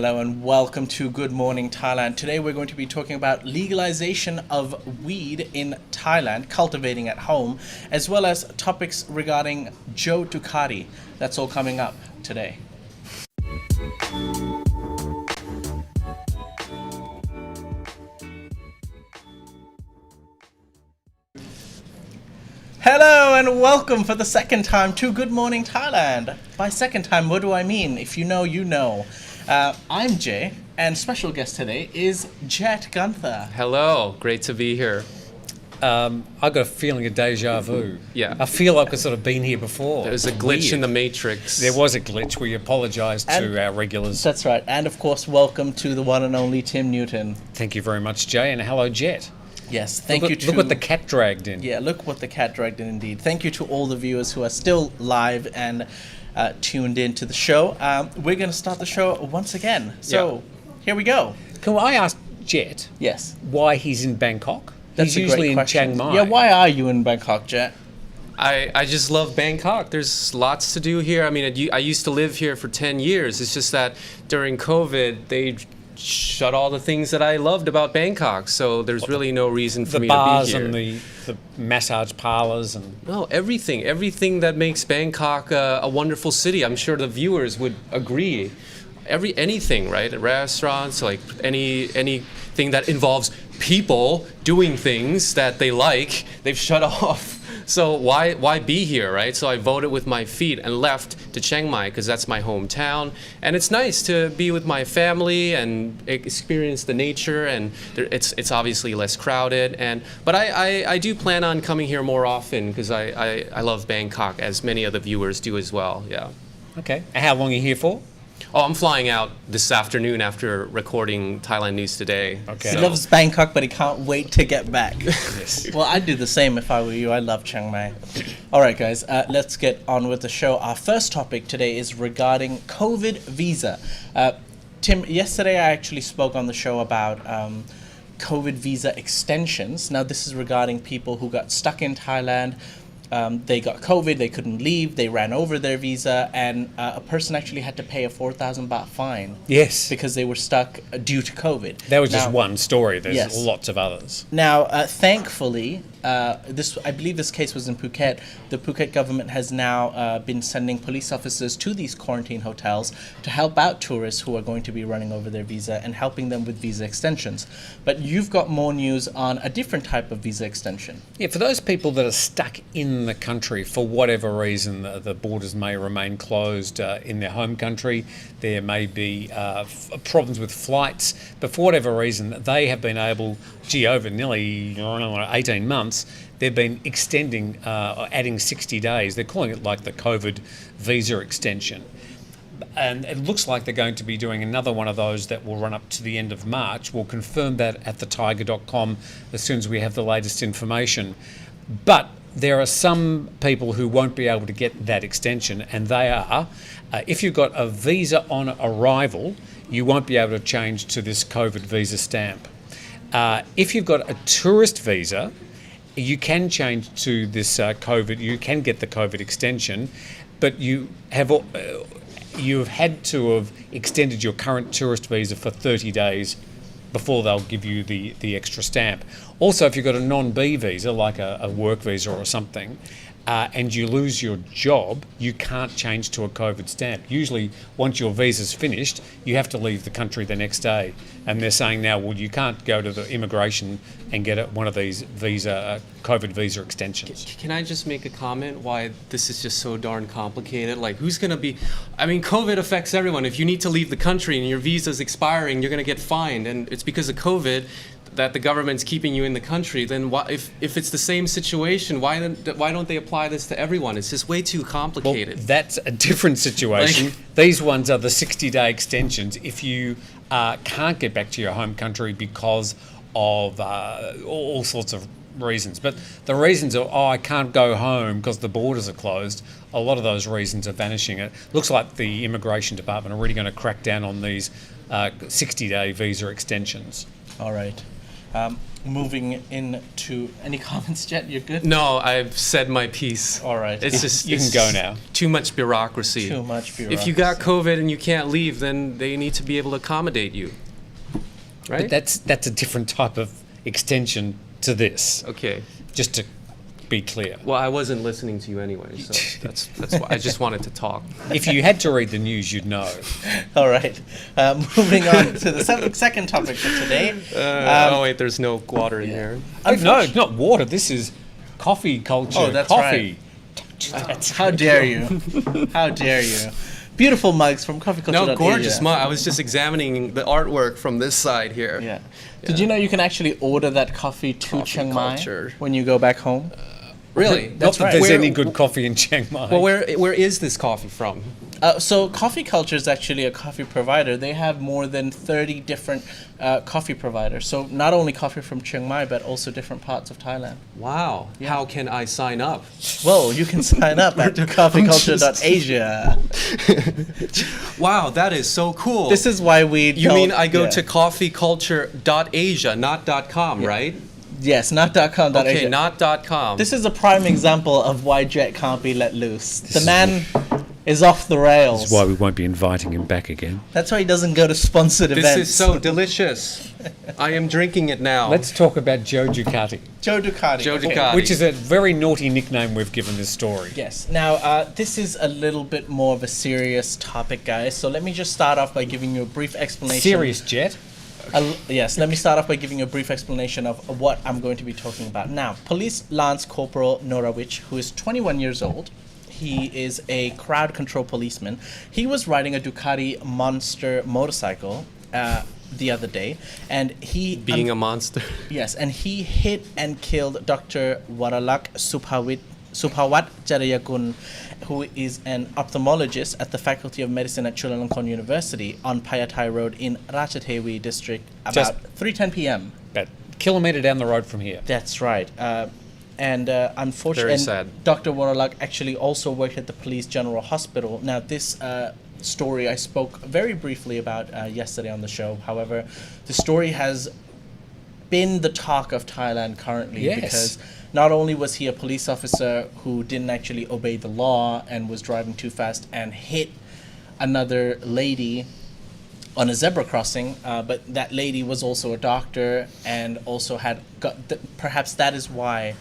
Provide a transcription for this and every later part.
Hello and welcome to Good Morning Thailand. Today we're going to be talking about legalization of weed in Thailand, cultivating at home, as well as topics regarding Joe Ducati. That's all coming up today. Hello and welcome for the second time to Good Morning Thailand. By second time, what do I mean? If you know, you know. I'm Jay, and special guest today is Jet Gunther. Hello, great to be here. I got a feeling of deja vu. Yeah. I feel like I've sort of been here before. There's a glitch in the matrix. There was a glitch. We apologise to our regulars. That's right. And of course, welcome to the one and only Tim Newton. Thank you very much, Jay, and hello, Jet. Yes, thank you to... Look what the cat dragged in. Yeah, look what the cat dragged in indeed. Thank you to all the viewers who are still live and tuned in to the show. We're going to start the show once again. So, Here we go. Can I ask Jet Yes. why he's in Bangkok? That's He's a usually great in question. Chiang Mai. Yeah, why are you in Bangkok, Jet? I just love Bangkok. There's lots to do here. I mean, I used to live here for 10 years. It's just that during COVID, they shut all the things that I loved about Bangkok. So there's really no reason for me to be here. The bars and the massage parlours and... No, everything that makes Bangkok a wonderful city. I'm sure the viewers would agree. Anything, right? Restaurants, like anything that involves people doing things that they like, they've shut off. So why be here, right? So I voted with my feet and left to Chiang Mai because that's my hometown, and it's nice to be with my family and experience the nature, and it's obviously less crowded. But I do plan on coming here more often because I love Bangkok, as many of the viewers do as well. Yeah. Okay. And how long are you here for? Oh, I'm flying out this afternoon after recording Thailand News Today. Okay. He loves Bangkok, but he can't wait to get back. Yes. Well, I'd do the same if I were you. I love Chiang Mai. All right, guys, let's get on with the show. Our first topic today is regarding COVID visa. Tim, yesterday I actually spoke on the show about COVID visa extensions. Now, this is regarding people who got stuck in Thailand. They got COVID, they couldn't leave, they ran over their visa, and a person actually had to pay a 4,000 baht fine. Yes. Because they were stuck due to COVID. That was just one story. There's Yes. lots of others. Now, thankfully, I believe this case was in Phuket. The Phuket government has now been sending police officers to these quarantine hotels to help out tourists who are going to be running over their visa and helping them with visa extensions. But you've got more news on a different type of visa extension. Yeah, for those people that are stuck in the country for whatever reason, the borders may remain closed in their home country. There may be problems with flights, but for whatever reason, they have been able, over nearly 18 months, they've been extending, adding 60 days. They're calling it like the COVID visa extension. And it looks like they're going to be doing another one of those that will run up to the end of March. We'll confirm that at thethaiger.com as soon as we have the latest information. But there are some people who won't be able to get that extension, and they are, if you've got a visa on arrival, you won't be able to change to this COVID visa stamp. If you've got a tourist visa, you can change to this COVID, you can get the COVID extension, but you've had to have extended your current tourist visa for 30 days before they'll give you the extra stamp. Also, if you've got a non-B visa, like a work visa or something, and you lose your job, you can't change to a COVID stamp. Usually, once your visa's finished, you have to leave the country the next day. And they're saying now, well, you can't go to the immigration and get one of these COVID visa extensions. Can I just make a comment why this is just so darn complicated? Like, who's going to be... I mean, COVID affects everyone. If you need to leave the country and your visa's expiring, you're going to get fined. And it's because of COVID that the government's keeping you in the country. Then if it's the same situation, why don't they apply this to everyone? It's just way too complicated. Well, that's a different situation. These ones are the 60-day extensions. If you can't get back to your home country because of all sorts of reasons. But the reasons are, I can't go home because the borders are closed. A lot of those reasons are vanishing. It looks like the Immigration Department are really going to crack down on these 60-day visa extensions. All right. Moving into any comments, Jet? You're good? No, I've said my piece. All right. It's just You can go now. Too much bureaucracy. Too much bureaucracy. If you got COVID and you can't leave, then they need to be able to accommodate you. Right? But that's a different type of extension to this. Okay. Just to be clear. Well, I wasn't listening to you anyway, so that's why I just wanted to talk. If you had to read the news, you'd know. All right. Moving on to the second topic for today. Oh wait, there's no water in here. No, it's not water. This is coffee culture. Oh, that's coffee. How dare you? How dare you? Beautiful mugs from Coffee Culture. No, gorgeous mug. I was just examining the artwork from this side here. Yeah. Did you know you can actually order that coffee to Coffee Chiang Mai culture. when you go back home? Really? Not That's that right. there's Where- any good coffee in Chiang Mai. Well, where is this coffee from? So Coffee Culture is actually a coffee provider. They have more than 30 different coffee providers. So not only coffee from Chiang Mai, but also different parts of Thailand. Wow. How can I sign up? Well, you can sign up at coffeeculture.asia. Wow, that is so cool. This is why we You don't- mean I go yeah. to coffeeculture.asia, not .com, right? Yes, not .com.asia. Okay, not .com. This is a prime example of why Jet can't be let loose. The man is off the rails. That's why we won't be inviting him back again. That's why he doesn't go to sponsored This events. is so delicious. I am drinking it now. Let's talk about Joe Ducati, Joe Ducati. Joe Okay. Ducati. which is a very naughty nickname we've given this story. Yes. Now, this is a little bit more of a serious topic, guys. So let me just start off by giving you a brief explanation. Serious, Jet. Yes, let me start off by giving you a brief explanation of what I'm going to be talking about. Now, Police Lance Corporal Norawich, who is 21 years old, he is a crowd control policeman. He was riding a Ducati Monster motorcycle the other day, and he... being a monster. Yes, and he hit and killed Dr. Waralak Subhawat Jarayakun, who is an ophthalmologist at the Faculty of Medicine at Chulalongkorn University on Payathai Road in Ratchathewi district about Just- 3:10 p.m. About a kilometre down the road from here. That's right. And unfortunately, Very sad. Dr. Waralak actually also worked at the Police General Hospital. Now, this story I spoke very briefly about yesterday on the show. However, the story has been the talk of Thailand currently Yes. because not only was he a police officer who didn't actually obey the law and was driving too fast and hit another lady on a zebra crossing, but that lady was also a doctor and also had got perhaps that is why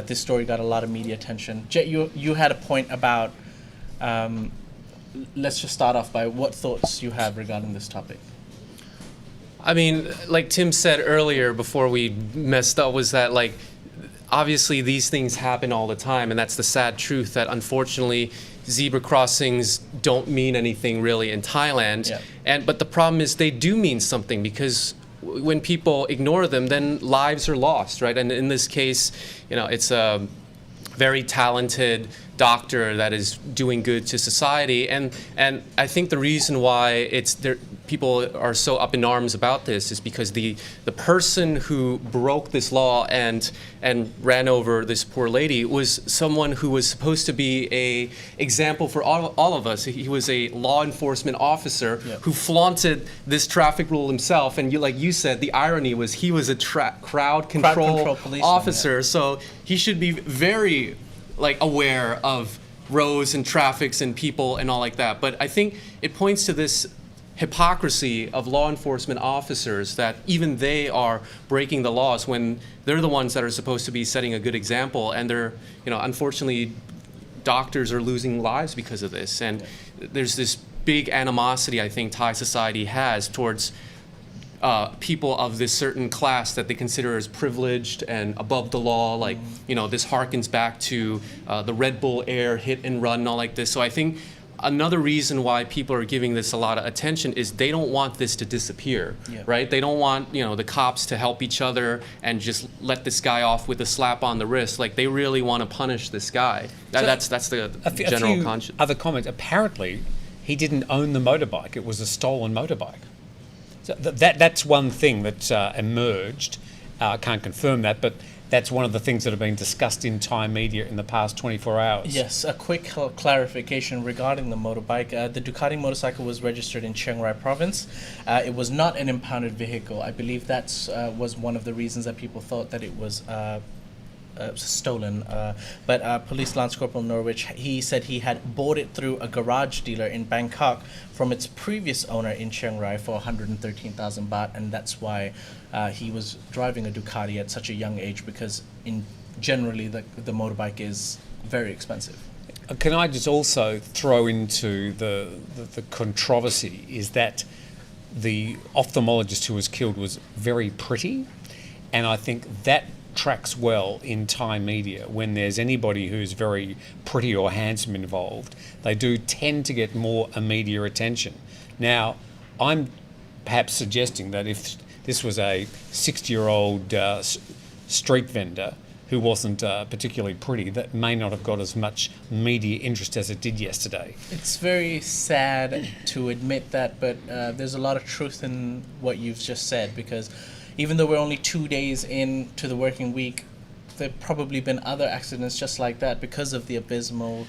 this story got a lot of media attention. Jet, you had a point about let's just start off by what thoughts you have regarding this topic. I mean, like Tim said earlier before we messed up, was that like obviously these things happen all the time, and that's the sad truth that unfortunately zebra crossings don't mean anything really in Thailand. Yeah. But the problem is they do mean something because when people ignore them, then lives are lost, right? And in this case, you know, it's a very talented doctor that is doing good to society, and I think the reason why it's there, people are so up in arms about this is because the person who broke this law and ran over this poor lady was someone who was supposed to be a example for all of us. He was a law enforcement officer who flaunted this traffic rule himself, and like you said, the irony was he was a crowd control policeman, officer, so he should be very like aware of roads and traffics and people and all like that. But I think it points to this hypocrisy of law enforcement officers that even they are breaking the laws when they're the ones that are supposed to be setting a good example, and they're, you know, unfortunately doctors are losing lives because of this. And there's this big animosity I think Thai society has towards people of this certain class that they consider as privileged and above the law. Like, you know, this harkens back to the Red Bull Air hit and run and all like this. So I think another reason why people are giving this a lot of attention is they don't want this to disappear, right? They don't want, you know, the cops to help each other and just let this guy off with a slap on the wrist. Like, they really want to punish this guy. That's the general conscience. Other comments. Apparently, he didn't own the motorbike. It was a stolen motorbike. So that's one thing that emerged. Can't confirm that, but that's one of the things that have been discussed in Thai media in the past 24 hours. Yes, a quick clarification regarding the motorbike. The Ducati motorcycle was registered in Chiang Rai province. It was not an impounded vehicle. I believe that was one of the reasons that people thought that it was stolen. But Police Lance Corporal Norwich, he said he had bought it through a garage dealer in Bangkok from its previous owner in Chiang Rai for 113,000 baht, and that's why he was driving a Ducati at such a young age, because generally the motorbike is very expensive. Can I just also throw into the controversy is that the ophthalmologist who was killed was very pretty, and I think that tracks well in Thai media. When there's anybody who's very pretty or handsome involved, they do tend to get more media attention. Now, I'm perhaps suggesting that if this was a 60-year-old street vendor who wasn't particularly pretty, that may not have got as much media interest as it did yesterday. It's very sad to admit that, but there's a lot of truth in what you've just said, because even though we're only 2 days into the working week, there have probably been other accidents just like that because of the abysmal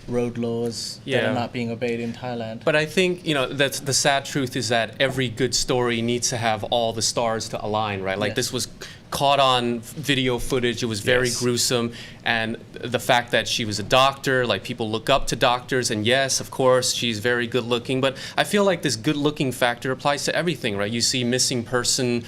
road laws that are not being obeyed in Thailand. But I think, that's the sad truth, is that every good story needs to have all the stars to align, right? Like this was caught on video footage. It was very gruesome. And the fact that she was a doctor, like people look up to doctors, and yes, of course, she's very good looking. But I feel like this good looking factor applies to everything, right? You see missing person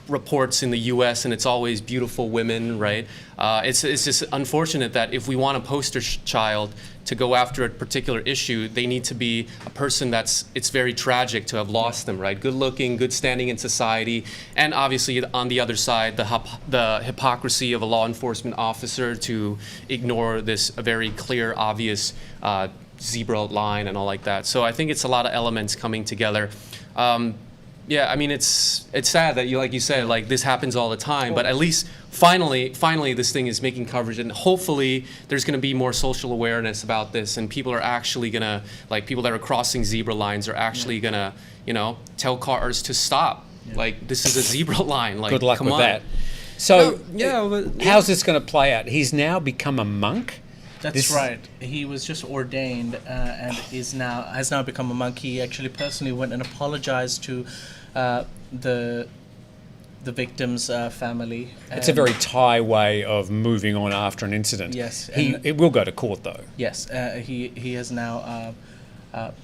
reports in the US, and it's always beautiful women, right? It's just unfortunate that if we want a poster child to go after a particular issue, they need to be a person it's very tragic to have lost them, right? Good looking, good standing in society, and obviously on the other side, the hypocrisy of a law enforcement officer to ignore this very clear, obvious zebra line and all like that. So I think it's a lot of elements coming together. Yeah, I mean, it's sad that like you said, like this happens all the time, but at least finally this thing is making coverage, and hopefully there's going to be more social awareness about this, and people are actually going to, like people that are crossing zebra lines are actually going to, tell cars to stop. Like, this is a zebra line. Like, good luck with that. So, how's this going to play out? He's now become a monk? That's right. He was just ordained and has now become a monk. He actually personally went and apologized to the victim's family. It's a very Thai way of moving on after an incident. Yes. It will go to court, though. Yes. He has now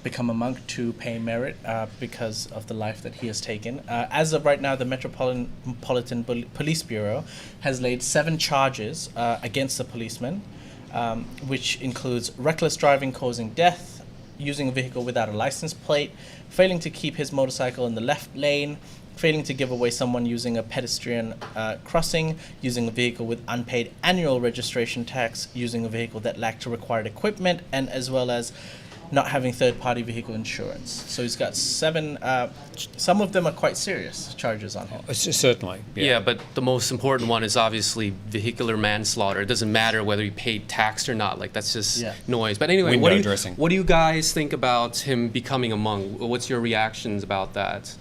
become a monk to pay merit because of the life that he has taken. As of right now, the Metropolitan Police Bureau has laid 7 charges against the policeman, which includes reckless driving causing death, using a vehicle without a license plate, failing to keep his motorcycle in the left lane, failing to give away someone using a pedestrian crossing, using a vehicle with unpaid annual registration tax, using a vehicle that lacked required equipment, and as well as not having third-party vehicle insurance. So he's got 7, some of them are quite serious charges on him. Certainly. Yeah, but the most important one is obviously vehicular manslaughter. It doesn't matter whether he paid tax or not. Like, that's just noise. But anyway, what do you guys think about him becoming a monk? What's your reactions about that?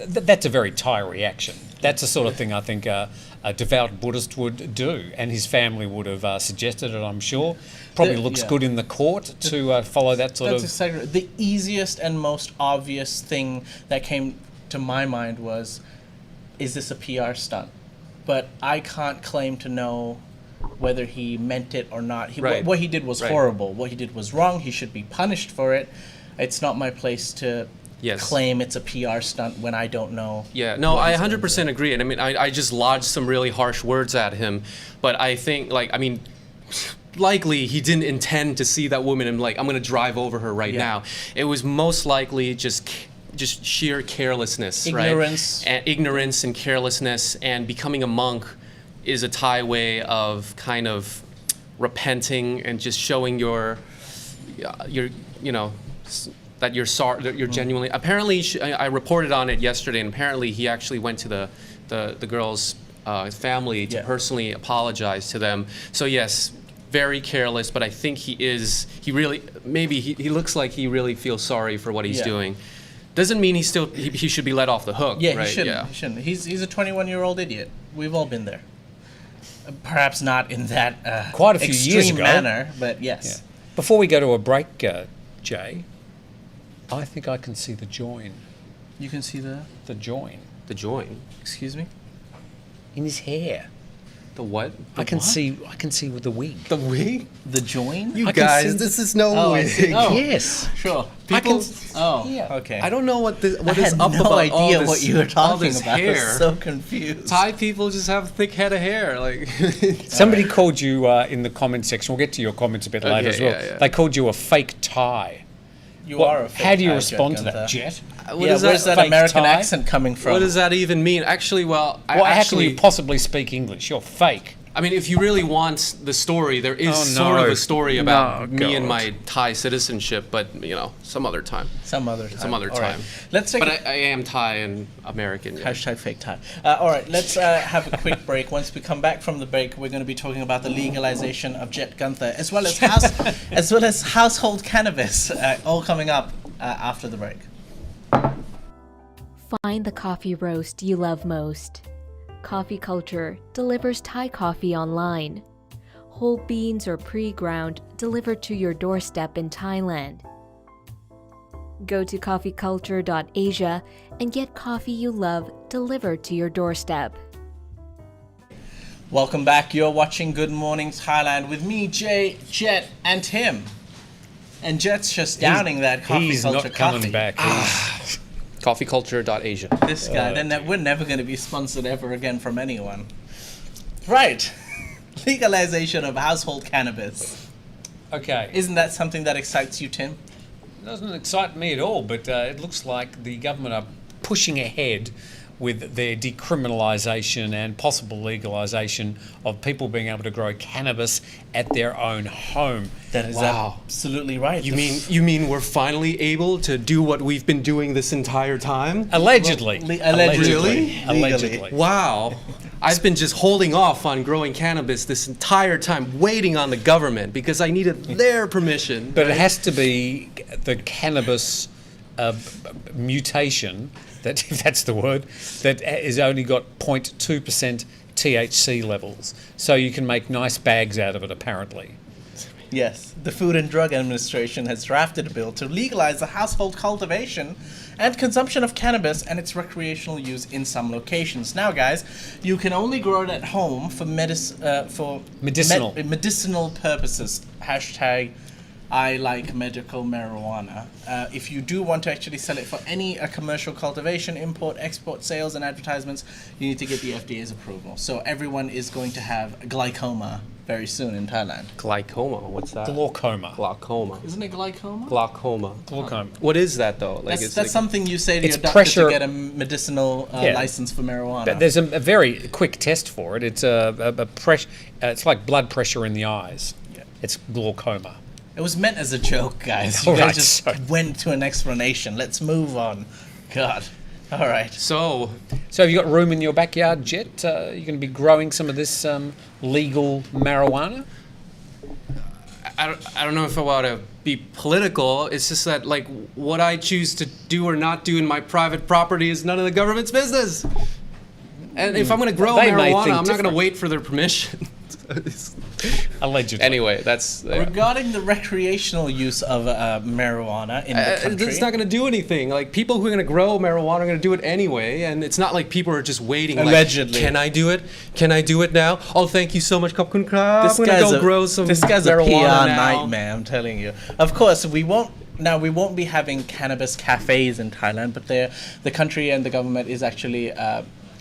That's a very Thai reaction. That's the sort of thing I think a devout Buddhist would do, and his family would have suggested it, I'm sure. Probably looks good in the court to follow that sort of... That's exactly the easiest and most obvious thing that came to my mind was, is this a PR stunt? But I can't claim to know whether he meant it or not. What he did was horrible. What he did was wrong. He should be punished for it. It's not my place to claim it's a PR stunt when I don't know. Yeah, no, I 100% agree. And I mean, I just lodged some really harsh words at him. But I think, likely he didn't intend to see that woman and I'm going to drive over her right now. It was most likely just sheer carelessness, ignorance. Right? And ignorance and carelessness. And becoming a monk is a Thai way of kind of repenting and just showing that you're sorry, that you're genuinely. Apparently, I reported on it yesterday, and apparently he actually went to the girl's family to personally apologize to them. So yes, very careless, but I think he looks like he really feels sorry for what he's doing. Doesn't mean he should be let off the hook. Yeah, right? He shouldn't. He's a 21-year-old idiot. We've all been there. Perhaps not in that Quite a few years extreme ago. manner, but yes. Yeah. Before we go to a break, Jay, I think I can see the join. You can see the... The join. The join. Excuse me? In his hair. The what? I can see with the wig. The wig? The join? You I can guys, see- this is no Oh, I wig. see. Oh. Yes. Sure. I People... can Oh, yeah. okay. I don't know what is I had up no about idea all this, what you were all talking this about. I hair. was so confused. Thai people just have thick head of hair. Like Somebody called you in the comment section. We'll get to your comments a bit later as well. yeah. They called you a fake Thai. You are a fake How do you Thai, respond to Jet that, Gunther. Jet? what Yeah, is where's that Fake American Thai? accent coming from? What does that even mean? Actually, How can you possibly speak English? You're fake. I mean, if you really want the story, there is Oh, sort no. of a story about No, me and God. my Thai citizenship, but some other time. Some other time. Some other All right. time. Let's take But a I am Thai and American. Yeah. hashtag fake Thai. All right, let's have a quick break. Once we come back from the break, we're going to be talking about the legalization of Jet Gunther, as well as household cannabis, all coming up after the break. Find the coffee roast you love most. Coffee Culture delivers Thai coffee online. Whole beans or pre-ground delivered to your doorstep in Thailand. Go to coffeeculture.asia and get coffee you love delivered to your doorstep. Welcome back. You're watching Good Morning Thailand with me, Jay, Jet, and Tim. And Jet's just downing that coffee He's culture not coming coffee. back. Coffeeculture.asia. This guy, we're never going to be sponsored ever again from anyone. Right. Legalization of household cannabis. Okay. Isn't that something that excites you, Tim? It doesn't excite me at all, but it looks like the government are pushing ahead with their decriminalisation and possible legalisation of people being able to grow cannabis at their own home. That is Wow. absolutely right. You mean we're finally able to do what we've been doing this entire time? Allegedly. Allegedly. Allegedly. Wow. I've been just holding off on growing cannabis this entire time, waiting on the government because I needed their permission. But it has to be the cannabis mutation, that if that's the word, that has only got 0.2% THC levels. So you can make nice bags out of it, apparently. Yes, the Food and Drug Administration has drafted a bill to legalize the household cultivation and consumption of cannabis and its recreational use in some locations. Now, guys, you can only grow it at home for Medicinal. medicinal purposes. Hashtag I like medical marijuana. If you do want to actually sell it for any commercial cultivation, import, export, sales, and advertisements, you need to get the FDA's approval. So everyone is going to have glaucoma very soon in Thailand. Glaucoma, what's that? Glaucoma. Glaucoma. Isn't it glaucoma? Glaucoma. Glaucoma. What is that though? Like That's something you say to It's your doctor pressure- to get a medicinal Yeah. license for marijuana. But there's a very quick test for it. It's a pressure. It's like blood pressure in the eyes. Yeah. It's glaucoma. It was meant as a joke, guys. You All guys right, just sorry. went to an explanation. Let's move on. God. All right. So, So have you got room in your backyard, Jet? You're going to be growing some of this legal marijuana? I don't know if I want to be political. It's just that, like, what I choose to do or not do in my private property is none of the government's business. And if I'm going to grow They may marijuana, think I'm not going different. to wait for their permission. Allegedly. Anyway, that's... Regarding the recreational use of marijuana in the country, it's not going to do anything. Like, people who are going to grow marijuana are going to do it anyway, and it's not like people are just waiting. Allegedly. Like, can I do it? Can I do it now? Oh, thank you so much, Khop Kun Krab. this I'm going to guy's go grow some this guy's a marijuana PR now. nightmare, I'm telling you. Of course, we won't be having cannabis cafes in Thailand, but the country and the government is actually,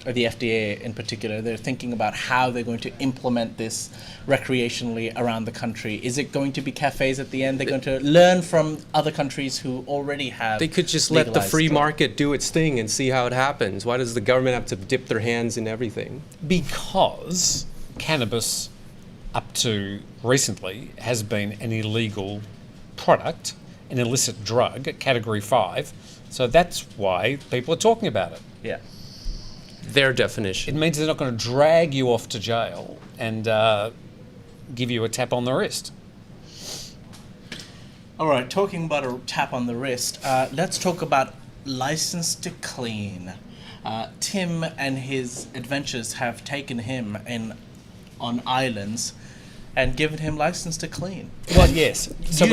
or the FDA in particular, they're thinking about how they're going to implement this recreationally around the country. Is it going to be cafes at the end? They're going to learn from other countries who already have. They could just let the legalized free it. market do its thing and see how it happens. Why does the government have to dip their hands in everything? Because cannabis, up to recently, has been an illegal product, an illicit drug, Category 5. So that's why people are talking about it. Yeah. Their It definition. means they're not going to drag you off to jail and give you a tap on the wrist. All right, talking about a tap on the wrist, let's talk about License to Clean. Tim and his adventures have taken him in on islands and given him license to clean. Well, yes. So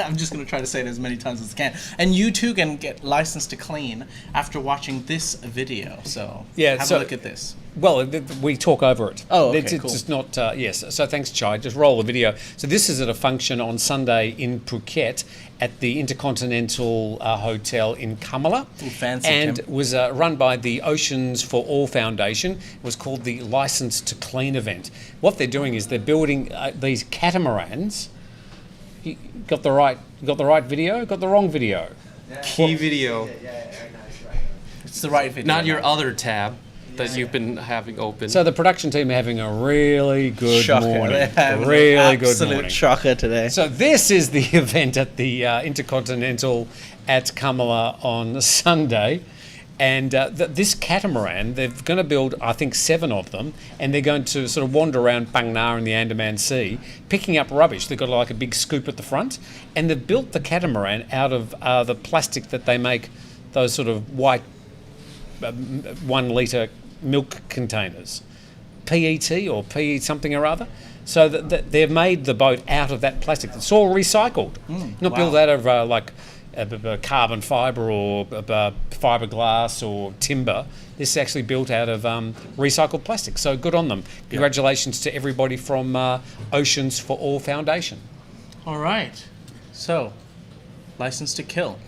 I'm just going to try to say it as many times as I can. And you too can get license to clean after watching this video. So have a look at this. Well, we talk over it. Oh, okay, it's cool. just not, yes. So thanks, Chai. Just roll the video. So this is at a function on Sunday in Phuket at the Intercontinental Hotel in Kamala. Ooh, fancy, and Tim. was run by the Oceans for All Foundation. It was called the License to Clean event. What they're doing is they're building these catamarans. You got the right video? Got the wrong video? Key video, It's the right video. not your other tab that you've been having open. So the production team are having a really good shocker. morning. They're having Really an good absolute morning. shocker today. So this is the event at the Intercontinental at Kamala on Sunday. And this catamaran, they're going to build, I think, 7 of them, and they're going to sort of wander around Phang Nga in the Andaman Sea, picking up rubbish. They've got like a big scoop at the front, and they've built the catamaran out of the plastic that they make, those sort of white 1 litre milk containers, PET or PE something or other. So that they've made the boat out of that plastic. It's all recycled, not built out of like carbon fibre or fiberglass or timber. This is actually built out of recycled plastic. So good on them. Congratulations to everybody from Oceans for All Foundation. All right. So, license to kill.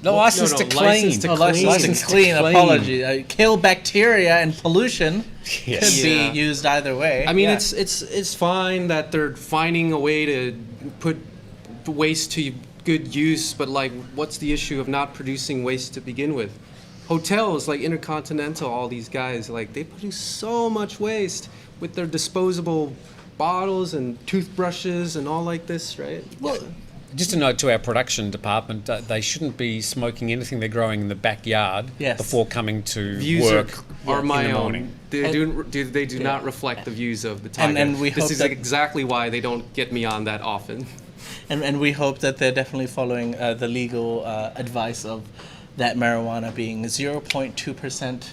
No, license to clean. license to clean. License to clean. Apology. Kill bacteria and pollution Yes. could be used either way. I mean, Yeah. it's fine that they're finding a way to put waste to good use, but like, what's the issue of not producing waste to begin with? Hotels like Intercontinental, all these guys, like, they produce so much waste with their disposable bottles and toothbrushes and all like this, right? Well, Just a note to our production department, they shouldn't be smoking anything they're growing in the backyard before coming to views work are my in the own. morning. They do not reflect the views of the Thaiger. And we this hope is that- exactly why they don't get me on that often. And we hope that they're definitely following the legal advice of that marijuana being 0.2%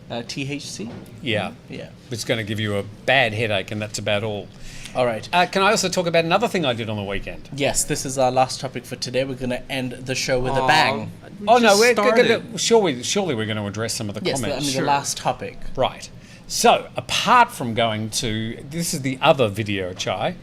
THC. Yeah. Yeah. It's going to give you a bad headache, and that's about all. All right. Can I also talk about another thing I did on the weekend? Yes, this is our last topic for today. We're going to end the show with a bang. We're started. surely we're going to address some of the Yes, comments. the last topic. Right. So, apart from going to, this is the other video, Chai.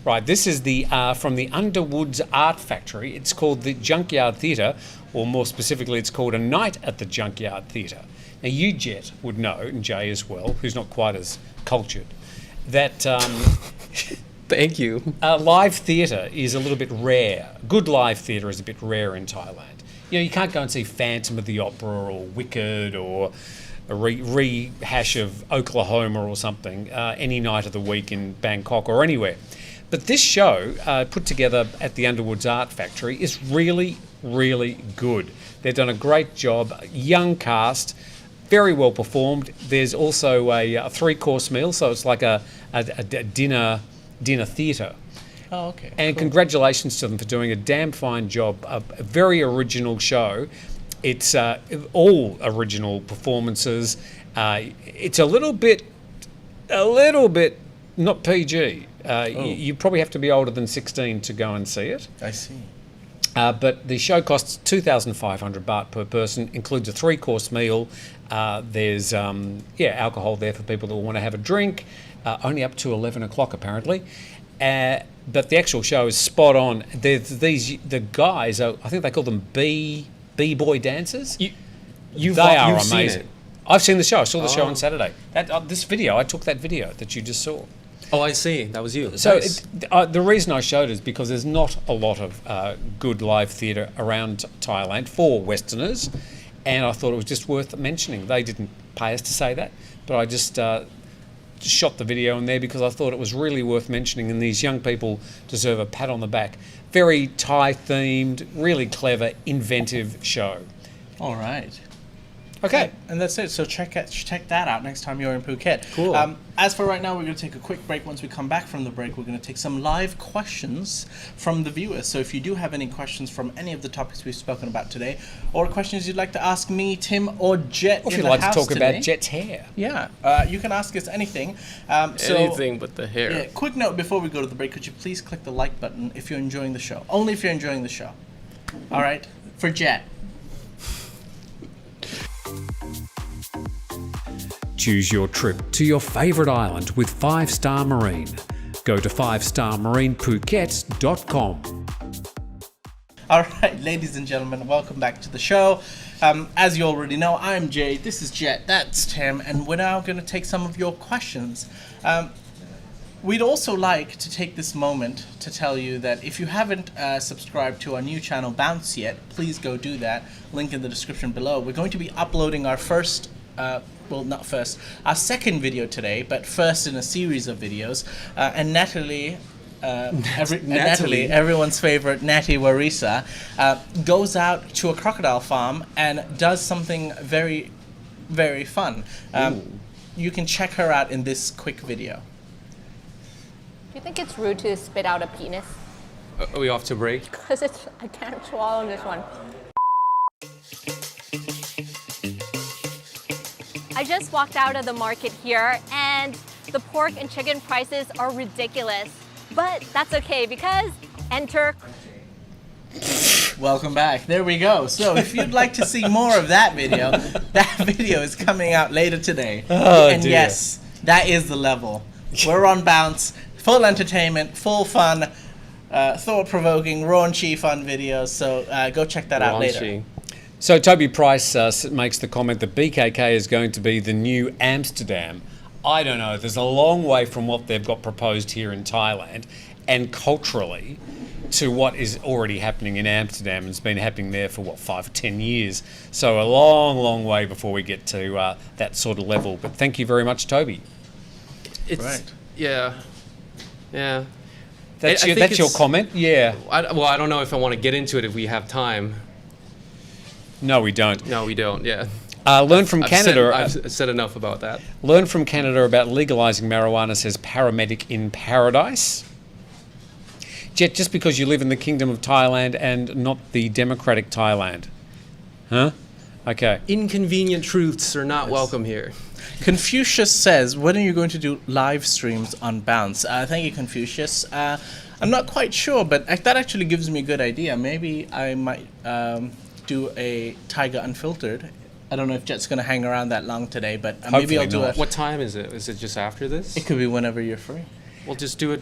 Right, this is the from the Underwoods Art Factory. It's called the Junkyard Theatre, or more specifically, it's called A Night at the Junkyard Theatre. Now, you, Jet, would know, and Jay as well, who's not quite as cultured, that Thank you. live theatre is a little bit rare. Good live theatre is a bit rare in Thailand. You know, you can't go and see Phantom of the Opera or Wicked or a rehash of Oklahoma or something any night of the week in Bangkok or anywhere. But this show, put together at the Underwoods Art Factory, is really, really good. They've done a great job. Young cast, very well performed. There's also a 3-course meal, so it's like a dinner theatre. Oh, okay. And congratulations to them for doing a damn fine job. A very original show. It's all original performances. It's a little bit not PG. You probably have to be older than 16 to go and see it. I see. But the show costs 2,500 baht per person, includes a 3-course meal. There's alcohol there for people that want to have a drink, only up to 11 o'clock apparently. But the actual show is spot on. The guys, I think they call them B-boy dancers. You've They are seen amazing. it. I've seen the show. I saw the show on Saturday. I took that video that you just saw. Oh, I see. That was you. So Nice. the reason I showed it is because there's not a lot of good live theatre around Thailand for Westerners, and I thought it was just worth mentioning. They didn't pay us to say that, but I just shot the video in there because I thought it was really worth mentioning, and these young people deserve a pat on the back. Very Thai-themed, really clever, inventive show. All right. Okay. And that's it. So check that out next time you're in Phuket. Cool. As for right now, we're going to take a quick break. Once we come back from the break, we're going to take some live questions from the viewers. So if you do have any questions from any of the topics we've spoken about today, or questions you'd like to ask me, Tim, or Jet, Or if in you'd the like to house talk today, about Jet's hair. yeah, you can ask us anything. Anything but the hair. Yeah, quick note before we go to the break, could you please click the like button if you're enjoying the show? Only if you're enjoying the show. All right? For Jet. Choose your trip to your favourite island with 5-Star Marine. Go to 5starmarinephuket.com. All right, ladies and gentlemen, welcome back to the show. As you already know, I'm Jay, this is Jet, that's Tim, and we're now going to take some of your questions. We'd also like to take this moment to tell you that if you haven't subscribed to our new channel, Bounce, yet, please go do that. Link in the description below. We're going to be uploading our our second video today, but first in a series of videos. And Natalie, Natalie, everyone's favorite Natty Warisa, goes out to a crocodile farm and does something very, very fun. You can check her out in this quick video. Do you think it's rude to spit out a penis? Are we off to break? Because I can't swallow this one. I just walked out of the market here and the pork and chicken prices are ridiculous. But that's okay because enter. Welcome back. There we go. So if you'd like to see more of that video, that video is coming out later today. Oh, and dear. yes, that is the level. We're on Bounce. Full entertainment, full fun, thought-provoking, raunchy fun videos. So go check that out later. Raunchy. So Toby Price makes the comment that BKK is going to be the new Amsterdam. I don't know. There's a long way from what they've got proposed here in Thailand and culturally to what is already happening in Amsterdam and it's been happening there for, 5 or 10 years. So a long, long way before we get to that sort of level. But thank you very much, Toby. It's, Right. Yeah. Yeah. That's I your, think that's your it's- comment? Yeah. I don't know if I want to get into it if we have time. No, we don't. No, we don't. Yeah. Learn from Canada. I've said enough about that. Learn from Canada about legalising marijuana, says Paramedic in Paradise. Jet, just because you live in the Kingdom of Thailand and not the democratic Thailand. Huh? Okay. Inconvenient truths are not welcome here. Confucius says, when are you going to do live streams on Bounce? Thank you, Confucius. I'm not quite sure, but that actually gives me a good idea. Maybe I might do a Thaiger Unfiltered. I don't know if Jet's going to hang around that long today, but maybe I'll Hopefully do not. it. What time is it? Is it just after this? It could be whenever you're free. We'll just do it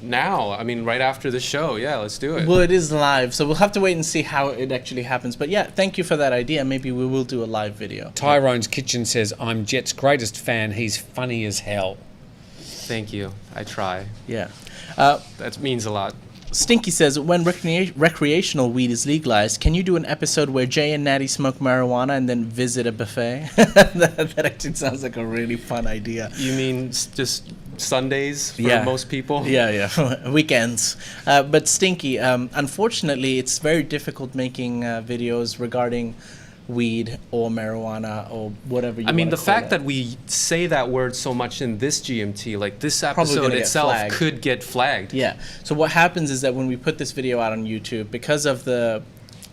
now. I mean, right after the show. Yeah, let's do it. Well, it is live, so we'll have to wait and see how it actually happens. But yeah, thank you for that idea. Maybe we will do a live video. Tyrone's Kitchen says, I'm Jet's greatest fan. He's funny as hell. Thank you. I try. Yeah. That means a lot. Stinky says, when recreational weed is legalized, can you do an episode where Jay and Natty smoke marijuana and then visit a buffet? that actually sounds like a really fun idea. You mean just Sundays for Yeah. most people? Yeah, weekends. But Stinky, unfortunately, it's very difficult making videos regarding weed or marijuana or whatever you I mean, wanna the call fact it. that we say that word so much in this GMT, like this Probably episode gonna get itself flagged. could get flagged. Yeah. So what happens is that when we put this video out on YouTube, because of the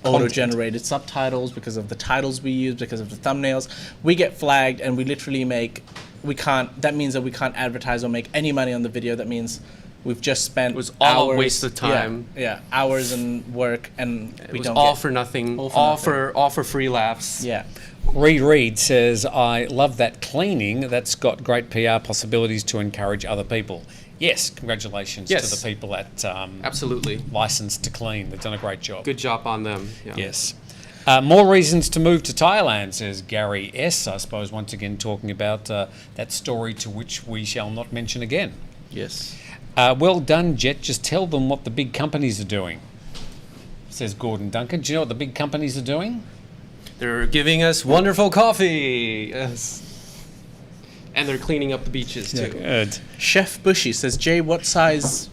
auto-generated subtitles, because of the titles we use, because of the thumbnails, we get flagged and we literally that means that we can't advertise or make any money on the video. That means we've just spent It was all hours, a waste of time. Yeah, hours and work, and It we was don't all get for nothing. all for All nothing. for free laughs. Yeah. Reed says, I love that cleaning. That's got great PR possibilities to encourage other people. Yes, congratulations Yes. to the people at Absolutely. Licensed to Clean. They've done a great job. Good job on them. Yeah. Yes. More reasons to move to Thailand, says Gary S. I suppose once again talking about that story to which we shall not mention again. Yes. Well done, Jet. Just tell them what the big companies are doing, says Gordon Duncan. Do you know what the big companies are doing? They're giving us wonderful coffee. Yes. And they're cleaning up the beaches too. Good. Chef Bushy says, Jay, what size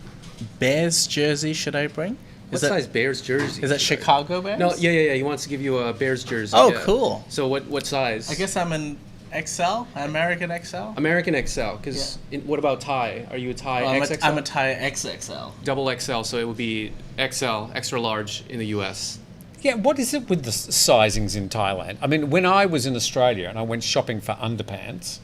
Bears jersey should I bring? What size Bears jersey? Is that Chicago Bears? No, yeah. He wants to give you a Bears jersey. Oh, yeah. cool. So what size? I guess I'm an XL, American XL. American XL. Because what about Thai? Are you a Thai XXL? I'm a Thai XXL. Double XL, so it would be XL, extra large in the US. Yeah, what is it with the sizings in Thailand? I mean, when I was in Australia and I went shopping for underpants,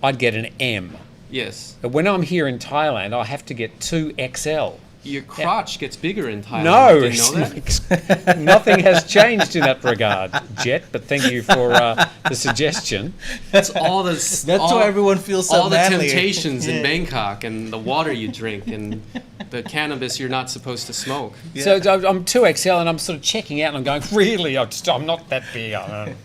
I'd get an M. Yes. But when I'm here in Thailand, I have to get 2XL. Your crotch gets bigger in Thailand. No, Didn't know that? nothing has changed in that regard, Jet. But thank you for the suggestion. That's all the. That's why everyone feels so all manly. the temptations in Bangkok and the water you drink and the cannabis you're not supposed to smoke. Yeah. So I'm 2XL and I'm sort of checking out and I'm going, really? I'm not that big. I'm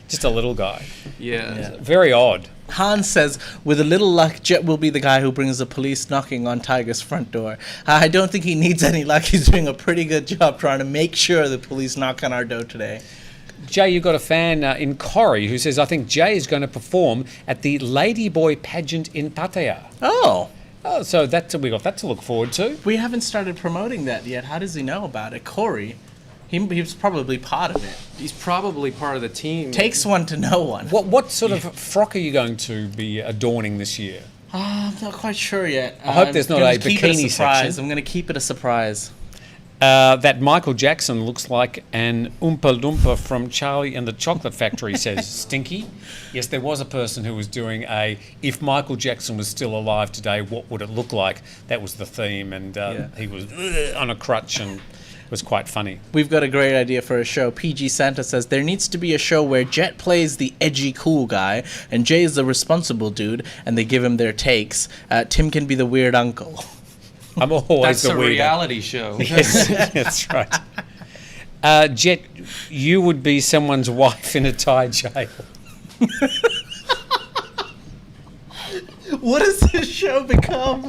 just a little guy. Yeah. Very odd. Hans says, with a little luck, Jet will be the guy who brings the police knocking on Thaiger's front door. I don't think he needs any luck. He's doing a pretty good job trying to make sure the police knock on our door today. Jay, you've got a fan in Corrie who says, I think Jay is going to perform at the Ladyboy pageant in Pattaya. Oh, So we got that to look forward to. we haven't started promoting that yet. How does he know about it? Corey, he was probably part of it. He's probably part of the team. Takes one to know one. What sort of frock are you going to be adorning this year? I'm not quite sure yet. I hope there's not gonna a keep it bikini surprise. section. I'm going to keep it a surprise. That Michael Jackson looks like an Oompa Loompa from Charlie and the Chocolate Factory, says Stinky. Yes, there was a person who was doing if Michael Jackson was still alive today, what would it look like? That was the theme, and he was on a crutch, and it was quite funny. We've got a great idea for a show. PG Santa says there needs to be a show where Jet plays the edgy cool guy and Jay is the responsible dude, and they give him their takes. Tim can be the weird uncle. I'm always That's the a weirdo. reality show. Yes, that's right. Jet, you would be someone's wife in a Thai jail. What has this show become?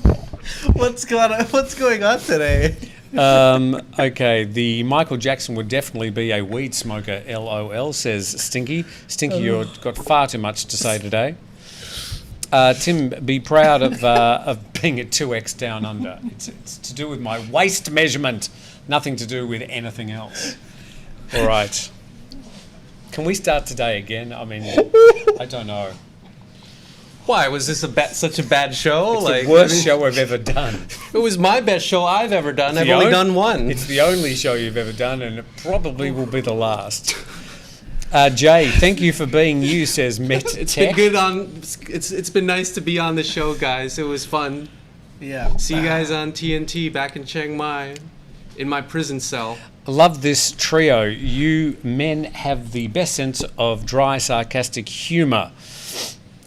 What's going on today? Okay, the Michael Jackson would definitely be a weed smoker, LOL, says Stinky. Stinky, you've got far too much to say today. Tim, be proud of being at 2X down under. It's to do with my waist measurement, nothing to do with anything else. All right. Can we start today again? I mean, I don't know. Why was this such a bad show? It's the worst show I've ever done. It was my best show I've ever done. I've only done one. It's the only show you've ever done, and it probably will be the last. Jay, thank you for being you, says Met It's Tech. been good it's been nice to be on the show, guys. It was fun. Yeah. See you guys on TNT back in Chiang Mai in my prison cell. Love this trio. You men have the best sense of dry, sarcastic humour.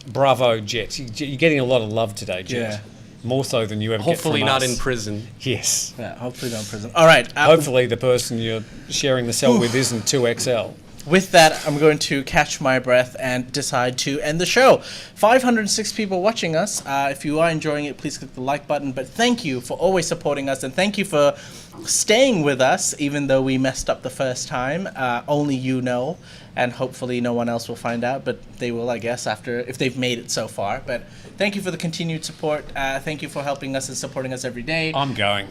Bravo, Jet. You're getting a lot of love today, Jet. Yeah. More so than you ever Hopefully get from not us. in prison. Yes. Yeah, hopefully not in prison. All right. Hopefully the person you're sharing the cell with isn't 2XL. With that, I'm going to catch my breath and decide to end the show. 506 people watching us. If you are enjoying it, please click the like button. But thank you for always supporting us, and thank you for staying with us, even though we messed up the first time. Only you know, and hopefully no one else will find out, but they will, I guess, if they've made it so far. But thank you for the continued support. Thank you for helping us and supporting us every day. I'm going.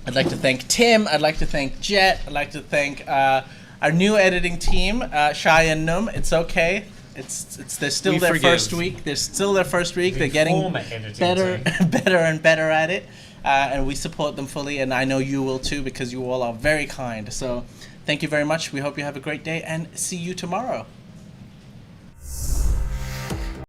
I'd like to thank Tim. I'd like to thank Jet. I'd like to thank our new editing team, Shai and Num. It's okay. They're still their first week. They're still their first week. They're getting better and better at it. And we support them fully. And I know you will too, because you all are very kind. So thank you very much. We hope you have a great day and see you tomorrow.